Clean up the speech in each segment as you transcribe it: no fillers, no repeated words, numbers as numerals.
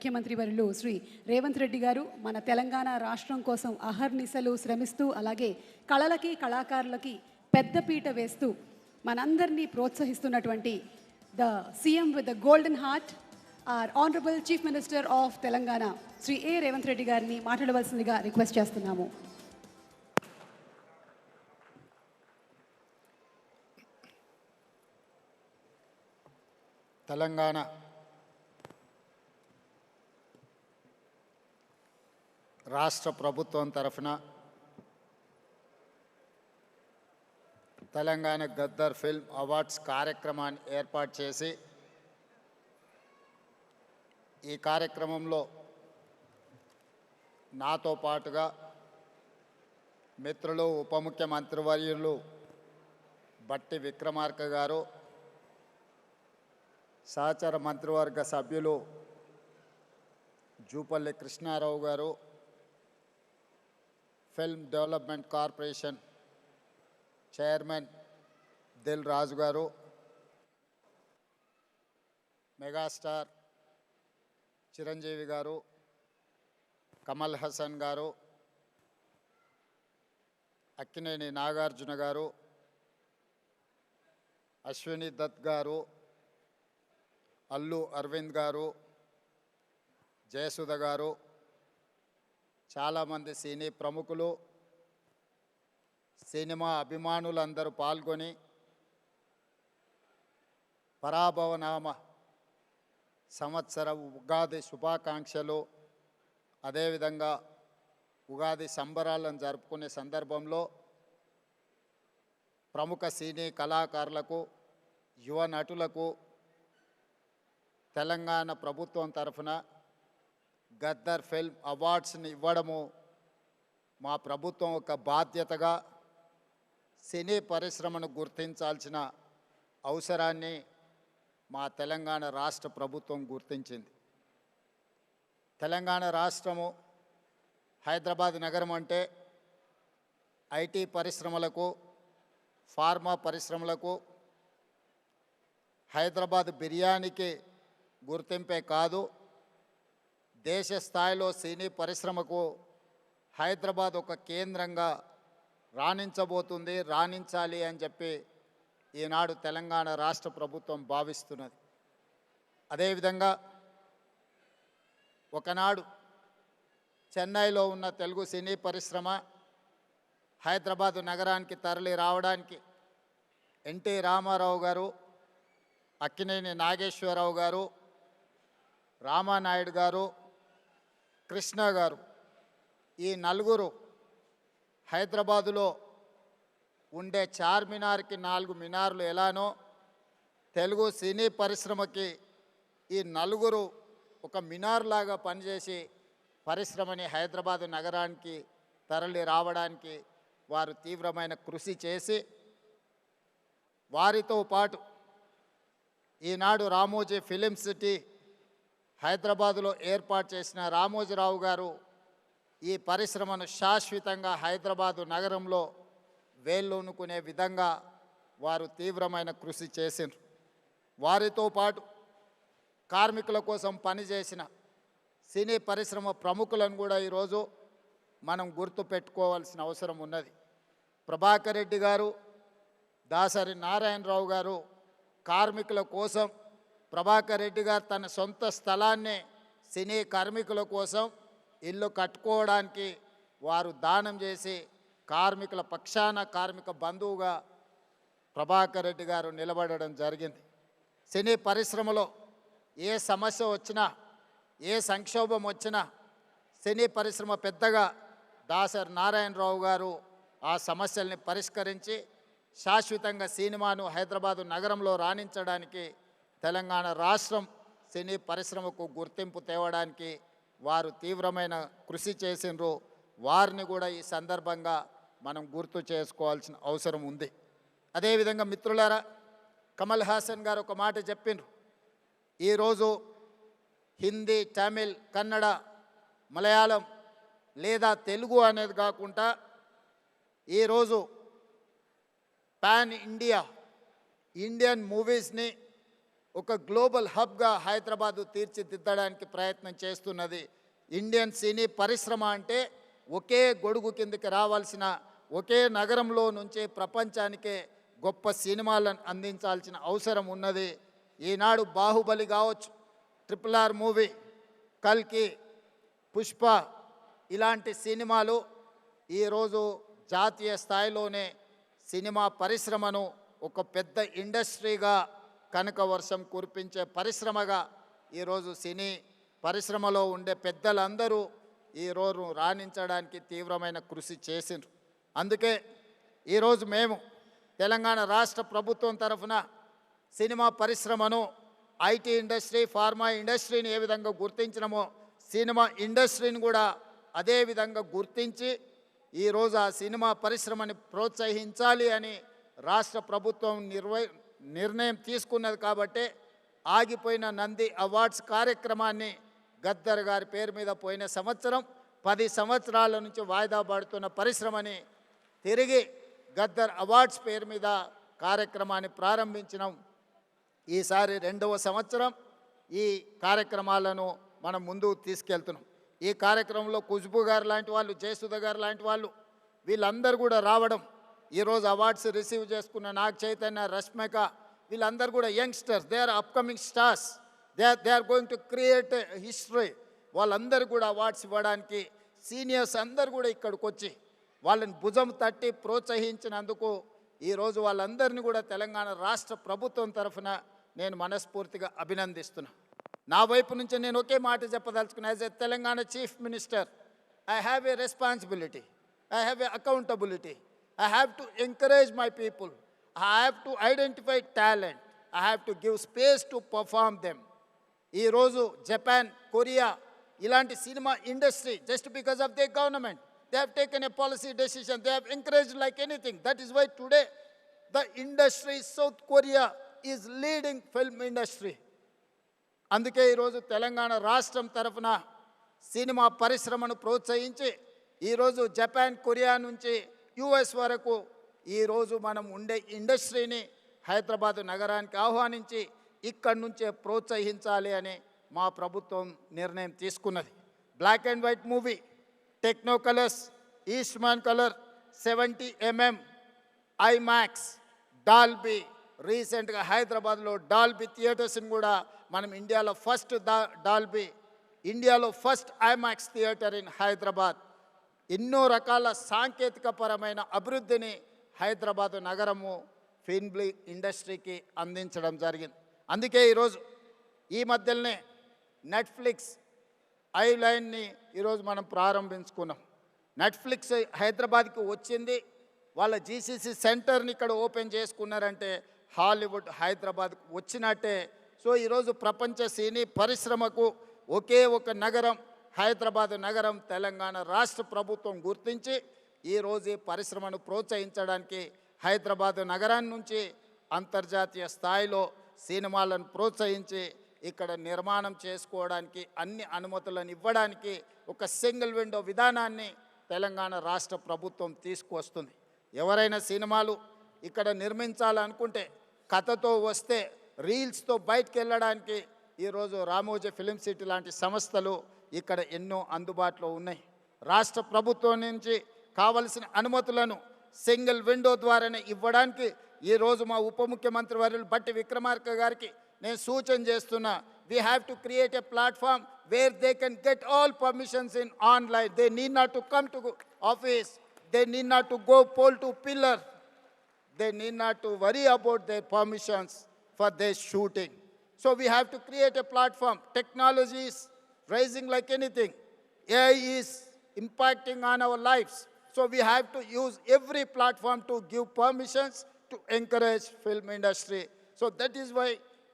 ముఖ్యమంత్రి వర్యులు శ్రీ రేవంత్ రెడ్డి గారు మన తెలంగాణ రాష్ట్రం కోసం అహర్నిశలు శ్రమిస్తూ అలాగే కళలకి కళాకారులకి పెద్దపీట వేస్తూ మనందరినీ ప్రోత్సహిస్తున్నటువంటి the CM with the golden heart or honourable chief minister of Telangana Shri A Revanth Reddy గారిని మాట్లాడవలసిందిగా రిక్వెస్ట్ చేస్తున్నాము. తెలంగాణ రాష్ట్ర ప్రభుత్వం తరఫున తెలంగాణ గద్దర్ ఫిల్మ్ అవార్డ్స్ కార్యక్రమాన్ని ఏర్పాటు చేసి ఈ కార్యక్రమంలో నాతో పాటుగా మిత్రులు ఉప ముఖ్యమంత్రి వర్యులు బట్టి విక్రమార్క గారు, సహచర మంత్రివర్గ సభ్యులు జూపల్లి కృష్ణారావు గారు, film development corporation chairman Dil Raju గారు, మెగాస్టార్ చిరంజీవి గారు, కమల్ హాసన్ గారు, అక్కినేని నాగార్జున గారు, అశ్విని దత్ గారు, అల్లు అరవింద్ గారు, జయసుధ గారు, చాలామంది సినీ ప్రముఖులు, సినిమా అభిమానులందరూ పాల్గొని పరాభవనామ సంవత్సర ఉగాది శుభాకాంక్షలు, అదేవిధంగా ఉగాది సంబరాలను జరుపుకునే సందర్భంలో ప్రముఖ సినీ కళాకారులకు, యువ నటులకు తెలంగాణ ప్రభుత్వం తరఫున గద్దర్ ఫిల్మ్ అవార్డ్స్ని ఇవ్వడము మా ప్రభుత్వం ఒక బాధ్యతగా సినీ పరిశ్రమను గుర్తించాల్సిన అవసరాన్ని మా తెలంగాణ రాష్ట్ర ప్రభుత్వం గుర్తించింది. తెలంగాణ రాష్ట్రము హైదరాబాద్ నగరం అంటే ఐటీ పరిశ్రమలకు, ఫార్మా పరిశ్రమలకు, హైదరాబాద్ బిర్యానీకి గుర్తింపే కాదు, దేశ స్థాయిలో సినీ పరిశ్రమకు హైదరాబాద్ ఒక కేంద్రంగా రాణించబోతుంది, రాణించాలి అని చెప్పి ఈనాడు తెలంగాణ రాష్ట్ర ప్రభుత్వం భావిస్తున్నది. అదేవిధంగా ఒకనాడు చెన్నైలో ఉన్న తెలుగు సినీ పరిశ్రమ హైదరాబాదు నగరానికి తరలి రావడానికి ఎన్టీ రామారావు గారు, అక్కినేని నాగేశ్వరరావు గారు, రామానాయుడు గారు, కృష్ణ గారు, ఈ నలుగురు హైదరాబాదులో ఉండే చార్మినార్కి 4 మినార్లు ఎలానో తెలుగు సినీ పరిశ్రమకి ఈ నలుగురు ఒక మినార్ లాగా పనిచేసి పరిశ్రమని హైదరాబాదు నగరానికి తరలి రావడానికి వారు తీవ్రమైన కృషి చేసి, వారితో పాటు ఈనాడు రామోజీ ఫిలిం సిటీ హైదరాబాదులో ఏర్పాటు చేసిన రామోజీరావు గారు ఈ పరిశ్రమను శాశ్వతంగా హైదరాబాదు నగరంలో వేళ్ళూనుకునే విధంగా వారు తీవ్రమైన కృషి చేసిండ్రు. వారితో పాటు కార్మికుల కోసం పనిచేసిన సినీ పరిశ్రమ ప్రముఖులను కూడా ఈరోజు మనం గుర్తు పెట్టుకోవాల్సిన అవసరం ఉన్నది. ప్రభాకర్ రెడ్డి గారు, దాసరి నారాయణరావు గారు కార్మికుల కోసం, ప్రభాకర్ రెడ్డి గారు తన సొంత స్థలాన్ని సినీ కార్మికుల కోసం ఇల్లు కట్టుకోవడానికి వారు దానం చేసి కార్మికుల పక్షాన కార్మిక బంధువుగా ప్రభాకర్ రెడ్డి గారు నిలబడడం జరిగింది. సినీ పరిశ్రమలో ఏ సమస్య వచ్చినా, ఏ సంక్షోభం వచ్చినా సినీ పరిశ్రమ పెద్దగా దాసరి నారాయణరావు గారు ఆ సమస్యల్ని పరిష్కరించి శాశ్వతంగా సినిమాను హైదరాబాదు నగరంలో రాణించడానికి తెలంగాణ రాష్ట్రం సినీ పరిశ్రమకు గుర్తింపు తేవడానికి వారు తీవ్రమైన కృషి చేసిండ్రు. వారిని కూడా ఈ సందర్భంగా మనం గుర్తు చేసుకోవాల్సిన అవసరం ఉంది. అదేవిధంగా మిత్రులారా, కమల్ హాసన్ గారు ఒక మాట చెప్పిండ్రు. ఈరోజు హిందీ, తమిళ్, కన్నడ, మలయాళం లేదా తెలుగు అనేది కాకుండా ఈరోజు పాన్ ఇండియన్ మూవీస్ని ఒక గ్లోబల్ హబ్గా హైదరాబాదు తీర్చిదిద్దడానికి ప్రయత్నం చేస్తున్నది. ఇండియన్ సినీ పరిశ్రమ అంటే ఒకే గొడుగు కిందకి రావాల్సిన, ఒకే నగరంలో నుంచి ప్రపంచానికే గొప్ప సినిమాలను అందించాల్సిన అవసరం ఉన్నది. ఈనాడు బాహుబలి కావచ్చు, RRR మూవీ, కల్కి, పుష్ప ఇలాంటి సినిమాలు ఈరోజు జాతీయ స్థాయిలోనే సినిమా పరిశ్రమను ఒక పెద్ద ఇండస్ట్రీగా, కనక వర్షం కురిపించే పరిశ్రమగా ఈరోజు సినీ పరిశ్రమలో ఉండే పెద్దలందరూ ఈరోజు రాణించడానికి తీవ్రమైన కృషి చేసిండ్రు. అందుకే ఈరోజు మేము తెలంగాణ రాష్ట్ర ప్రభుత్వం తరఫున సినిమా పరిశ్రమను, ఐటీ ఇండస్ట్రీ, ఫార్మా ఇండస్ట్రీని ఏ విధంగా గుర్తించినమో సినిమా ఇండస్ట్రీని కూడా అదే విధంగా గుర్తించి ఈరోజు ఆ సినిమా పరిశ్రమని ప్రోత్సహించాలి అని రాష్ట్ర ప్రభుత్వం నిర్ణయం తీసుకున్నది. కాబట్టి ఆగిపోయిన నంది అవార్డ్స్ కార్యక్రమాన్ని గద్దర్ గారి పేరు మీద పోయిన సంవత్సరం 10 సంవత్సరాల నుంచి వాయిదా పడుతున్న పరిశ్రమని తిరిగి గద్దర్ అవార్డ్స్ పేరు మీద కార్యక్రమాన్ని ప్రారంభించినాం. ఈసారి 2వ సంవత్సరం ఈ కార్యక్రమాలను మనం ముందుకు తీసుకెళ్తున్నాం. ఈ కార్యక్రమంలో ఖుష్బూ గారు లాంటి వాళ్ళు, జయసుధ గారు లాంటి వాళ్ళు వీళ్ళందరూ కూడా రావడం, ఈరోజు అవార్డ్స్ రిసీవ్ చేసుకున్న నాగ చైతన్య, రష్మిక వీళ్ళందరూ కూడా youngsters, they are upcoming stars, they are going to create history. వాళ్ళందరూ కూడా అవార్డ్స్ ఇవ్వడానికి సీనియర్స్ అందరు కూడా ఇక్కడికి వచ్చి వాళ్ళని భుజం తట్టి ప్రోత్సహించినందుకు ఈరోజు వాళ్ళందరినీ కూడా తెలంగాణ రాష్ట్ర ప్రభుత్వం తరఫున నేను మనస్ఫూర్తిగా అభినందిస్తున్నా. నా వైపు నుంచి నేను ఒకే మాట చెప్పదలుచుకున్నా. As a Telangana chief minister, I have a responsibility, I have a accountability. I have to encourage my people. I have to identify talent. I have to give space to perform them. ఈ రోజు Japan, Korea ఇలాంటి cinema industry just because of their government, they have taken a policy decision. They have encouraged like anything. That is why today the industry, South Korea is leading film industry. అందుకే ఈరోజు తెలంగాణ రాష్ట్రం తరఫున cinema పరిశ్రమను ప్రోత్సహించి ఈరోజు Japan, Korea నుంచి US వరకు ఈరోజు మనం ఉండే ఇండస్ట్రీని హైదరాబాద్ నగరానికి ఆహ్వానించి ఇక్కడి నుంచే ప్రోత్సహించాలి అని మా ప్రభుత్వం నిర్ణయం తీసుకున్నది. Black and white movie, techno colours, Eastman colour, 70mm, IMAX, Dolby, రీసెంట్గా హైదరాబాద్లో డాల్బీ థియేటర్స్ని కూడా మనం ఇండియాలో ఫస్ట్ డాల్బీ, ఇండియాలో first IMAX theatre in Hyderabad. ఎన్నో రకాల సాంకేతికపరమైన అభివృద్ధిని హైదరాబాదు నగరము ఫిల్మ్ ఇండస్ట్రీకి అందించడం జరిగింది. అందుకే ఈరోజు ఈ మధ్యలోనే నెట్ఫ్లిక్స్ ఐలైన్ని ఈరోజు మనం ప్రారంభించుకున్నాం. నెట్ఫ్లిక్స్ హైదరాబాద్కి వచ్చింది, వాళ్ళ జీసీసీ సెంటర్ని ఇక్కడ ఓపెన్ చేసుకున్నారంటే హాలీవుడ్ హైదరాబాద్కు వచ్చినట్టే. సో ఈరోజు ప్రపంచ సినీ పరిశ్రమకు ఒకే ఒక నగరం హైదరాబాద్ నగరం తెలంగాణ రాష్ట్ర ప్రభుత్వం గుర్తించి ఈరోజు ఈ పరిశ్రమను ప్రోత్సహించడానికి హైదరాబాద్ నగరాన్ని నుంచి అంతర్జాతీయ స్థాయిలో సినిమాలను ప్రోత్సహించి ఇక్కడ నిర్మాణం చేసుకోవడానికి అన్ని అనుమతులను ఇవ్వడానికి ఒక సింగిల్ విండో విధానాన్ని తెలంగాణ రాష్ట్ర ప్రభుత్వం తీసుకువస్తుంది. ఎవరైనా సినిమాలు ఇక్కడ నిర్మించాలనుకుంటే కథతో వస్తే రీల్స్తో బయటకు వెళ్ళడానికి ఈరోజు రామోజీ ఫిలిం సిటీ లాంటి సంస్థలు ఇక్కడ ఎన్నో అందుబాటులో ఉన్నాయి. రాష్ట్ర ప్రభుత్వం నుంచి కావలసిన అనుమతులను సింగిల్ విండో ద్వారానే ఇవ్వడానికి ఈరోజు మా ఉప ముఖ్యమంత్రి వర్యులు బట్టి విక్రమార్క గారికి నేను సూచన చేస్తున్నా. We have to create a platform where they can get all permissions in online. They need not to come to office, they need not to go pole to pillar, they need not to worry about their permissions for their shooting. So we have to create a platform. Technology is rising like anything. AI is impacting on our lives. So we have to use every platform to give permissions to encourage film industry. So that is why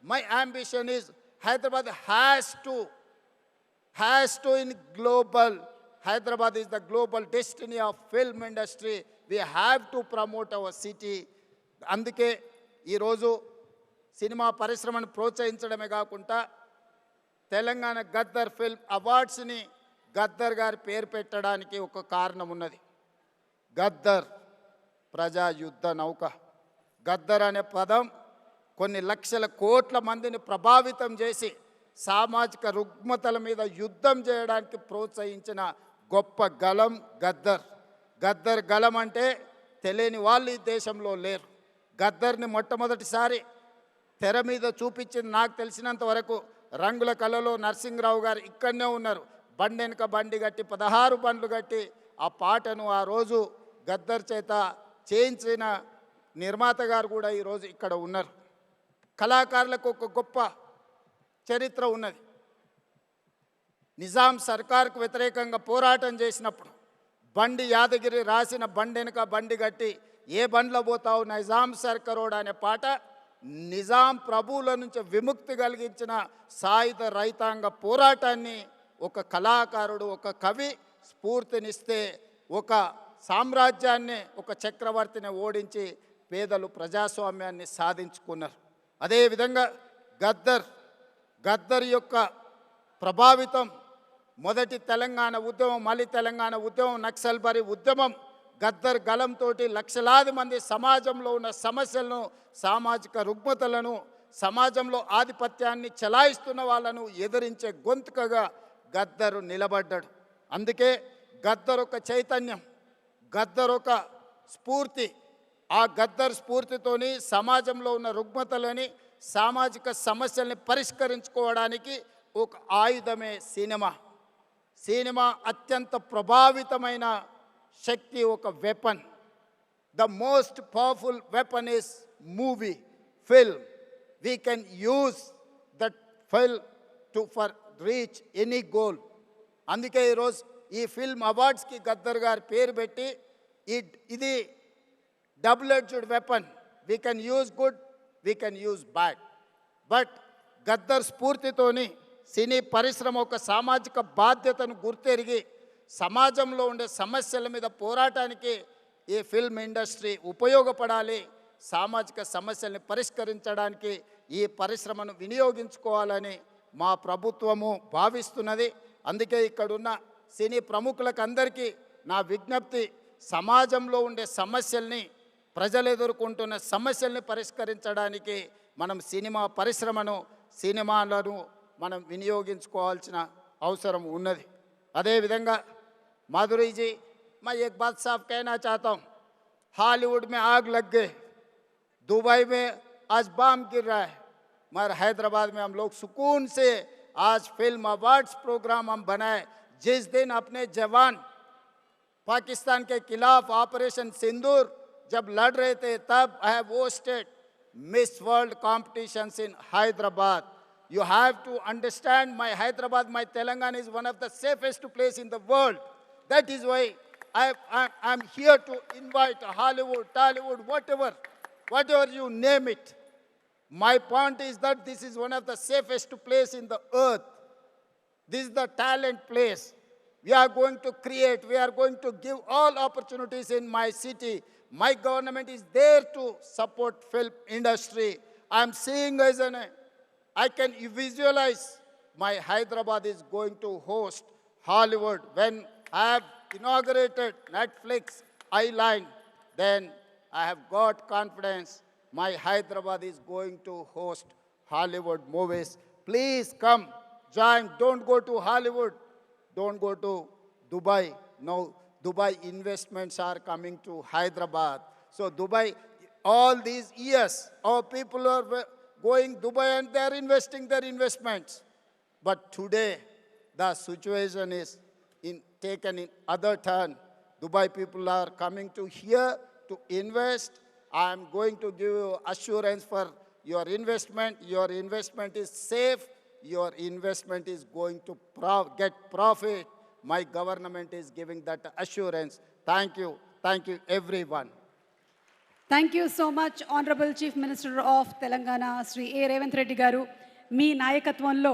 my ambition is Hyderabad has to in global. Hyderabad is the global destiny of film industry. We have to promote our city. అందుకే ఈరోజు cinema పరిశ్రమను ప్రోత్సహించడమే కాకుండా Telangana Gaddar film అవార్డ్స్ని Gaddar గారి పేరు పెట్టడానికి ఒక కారణం ఉన్నది. గద్దర్ ప్రజా యుద్ధ నౌక. గద్దర్ అనే పదం కొన్ని లక్షల కోట్ల మందిని ప్రభావితం చేసి సామాజిక రుగ్మతల మీద యుద్ధం చేయడానికి ప్రోత్సహించిన గొప్ప గలం గద్దర్. గద్దర్ గలం అంటే తెలియని వాళ్ళు ఈ దేశంలో లేరు. గద్దర్ని మొట్టమొదటిసారి తెర మీద చూపించింది నాకు తెలిసినంత వరకు రంగుల కళలో నరసింహరావు గారు ఇక్కడనే ఉన్నారు. బండి వెనుక బండి కట్టి 16 బండ్లు కట్టి ఆ పాటను ఆ రోజు గద్దర్ చేత చేయించిన నిర్మాత గారు కూడా ఈరోజు ఇక్కడ ఉన్నారు. కళాకారులకు ఒక గొప్ప చరిత్ర ఉన్నది. నిజాం సర్కార్కు వ్యతిరేకంగా పోరాటం చేసినప్పుడు బండి యాదగిరి రాసిన బండి వెనుక బండి కట్టి ఏ బండ్లో పోతావు నిజాం సర్కారోడ్ అనే పాట నిజాం ప్రభువుల నుంచి విముక్తి కలిగించిన సాయుధ రైతాంగ పోరాటాన్ని ఒక కళాకారుడు ఒక కవి స్ఫూర్తినిస్తే ఒక సామ్రాజ్యాన్ని ఒక చక్రవర్తిని ఓడించి పేదలు ప్రజాస్వామ్యాన్ని సాధించుకున్నారు. అదేవిధంగా గద్దర్ యొక్క ప్రభావితం మొదటి తెలంగాణ ఉద్యమం, మళ్ళీ తెలంగాణ ఉద్యమం, నక్సల్బరీ ఉద్యమం, గద్దర్ గలంతో లక్షలాది మంది సమాజంలో ఉన్న సమస్యలను, సామాజిక రుగ్మతలను, సమాజంలో ఆధిపత్యాన్ని చెలాయిస్తున్న వాళ్ళను ఎదిరించే గొంతుకగా గద్దరు నిలబడ్డాడు. అందుకే గద్దర్ ఒక చైతన్యం, గద్దర్ ఒక స్ఫూర్తి. ఆ గద్దర్ స్ఫూర్తితోని సమాజంలో ఉన్న రుగ్మతలని, సామాజిక సమస్యల్ని పరిష్కరించుకోవడానికి ఒక ఆయుధమే సినిమా. సినిమా అత్యంత ప్రభావితమైన శక్తి, ఒక weapon. The most powerful weapon is movie, film. We can use that film for reach any goal. అందుకే ఈరోజు ఈ ఫిల్మ్ అవార్డ్స్కి గద్దర్ గారి పేరు పెట్టి ఇది double edged weapon. We can use good, we can use bad. But Gaddar స్ఫూర్తితోని సినీ పరిశ్రమ ఒక సామాజిక బాధ్యతను గుర్తెరిగి సమాజంలో ఉండే సమస్యల మీద పోరాటానికి ఈ ఫిల్మ్ ఇండస్ట్రీ ఉపయోగపడాలి. సామాజిక సమస్యల్ని పరిష్కరించడానికి ఈ పరిశ్రమను వినియోగించుకోవాలని మా ప్రభుత్వము భావిస్తున్నది. అందుకే ఇక్కడున్న సినీ ప్రముఖులకు అందరికీ నా విజ్ఞప్తి, సమాజంలో ఉండే సమస్యల్ని, ప్రజలు ఎదుర్కొంటున్న సమస్యల్ని పరిష్కరించడానికి మనం సినిమా పరిశ్రమను, సినిమాలను మనం వినియోగించుకోవాల్సిన అవసరం ఉన్నది. అదేవిధంగా माधुरी जी, मैं एक बात साफ कहना चाहता हूँ, हॉलीवुड में आग लग गए, दुबई में आज बम गिर रहा है, मगर हैदराबाद में हम लोग सुकून से आज फिल्म अवार्ड्स प्रोग्राम हम बनाए. जिस दिन अपने जवान पाकिस्तान के खिलाफ ऑपरेशन सिंदूर जब लड़ रहे थे, तब I have hosted miss world competitions in Hyderabad. You have to understand, my Hyderabad, my Telangana is one of the safest place in the world. That is why I'm here to invite Hollywood, Tollywood, whatever you name it. My point is that this is one of the safest place in the earth. This is the talent place. We are going to create, we are going to give all opportunities in my city. My government is there to support film industry. I'm seeing as I can visualize my Hyderabad is going to host Hollywood. When I have inaugurated Netflix Island, then I have got confidence my Hyderabad is going to host Hollywood movies. Please come, join. Don't go to Hollywood. Don't go to Dubai. No, Dubai investments are coming to Hyderabad. So Dubai, all these years, our people are going Dubai and they are investing their investments. But today, the situation is taken in other turn. Dubai people are coming to here to invest. I am going to give you assurance for your investment. Your investment is safe. Your investment is going to get profit. My government is giving that assurance. Thank you. Thank you, everyone. Thank you so much honourable chief minister of Telangana Shri A Revanth Reddy గారు. మీ నాయకత్వంలో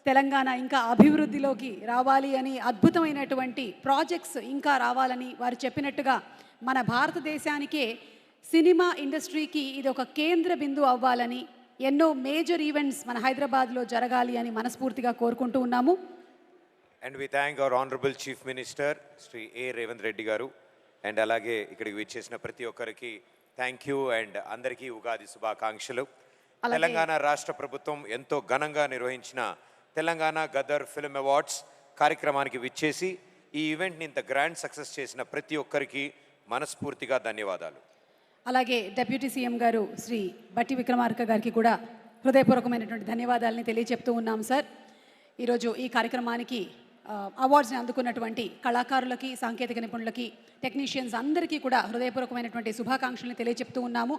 తెలంగాణ ఇంకా అభివృద్ధిలోకి రావాలి అని, అద్భుతమైనటువంటి projects ఇంకా రావాలని వారు చెప్పినట్టుగా మన భారతదేశానికే సినిమా ఇండస్ట్రీకి ఇది ఒక కేంద్ర బిందువు అవ్వాలని, ఎన్నో మేజర్ ఈవెంట్స్ మన హైదరాబాద్లో జరగాలి అని మనస్ఫూర్తిగా కోరుకుంటూ ఉన్నాము. And we thank our honourable chief minister Shri A Revanth Reddy గారు. అండ్ అలాగే ఇక్కడికి విచ్చేసిన ప్రతి ఒక్కరికి థ్యాంక్ యూ అండ్ అందరికీ ఉగాది శుభాకాంక్షలు. తెలంగాణ రాష్ట్ర ప్రభుత్వం ఎంతో ఘనంగా నిర్వహించిన తెలంగాణ గదర్ ఫిల్మ్ అవార్డ్స్ కార్యక్రమానికి విచ్చేసి ఈ ఈవెంట్ని ఇంత గ్రాండ్ సక్సెస్ చేసిన ప్రతి ఒక్కరికి మనస్ఫూర్తిగా ధన్యవాదాలు. అలాగే డిప్యూటీ సీఎం గారు శ్రీ బట్టి విక్రమార్క గారికి కూడా హృదయపూర్వకమైనటువంటి ధన్యవాదాలని తెలియజెప్తూ ఉన్నాం సార్. ఈరోజు ఈ కార్యక్రమానికి అవార్డ్స్ని అందుకున్నటువంటి కళాకారులకి, సాంకేతిక నిపుణులకి, టెక్నీషియన్స్ అందరికీ కూడా హృదయపూర్వకమైనటువంటి శుభాకాంక్షల్ని తెలియజెప్తూ ఉన్నాము.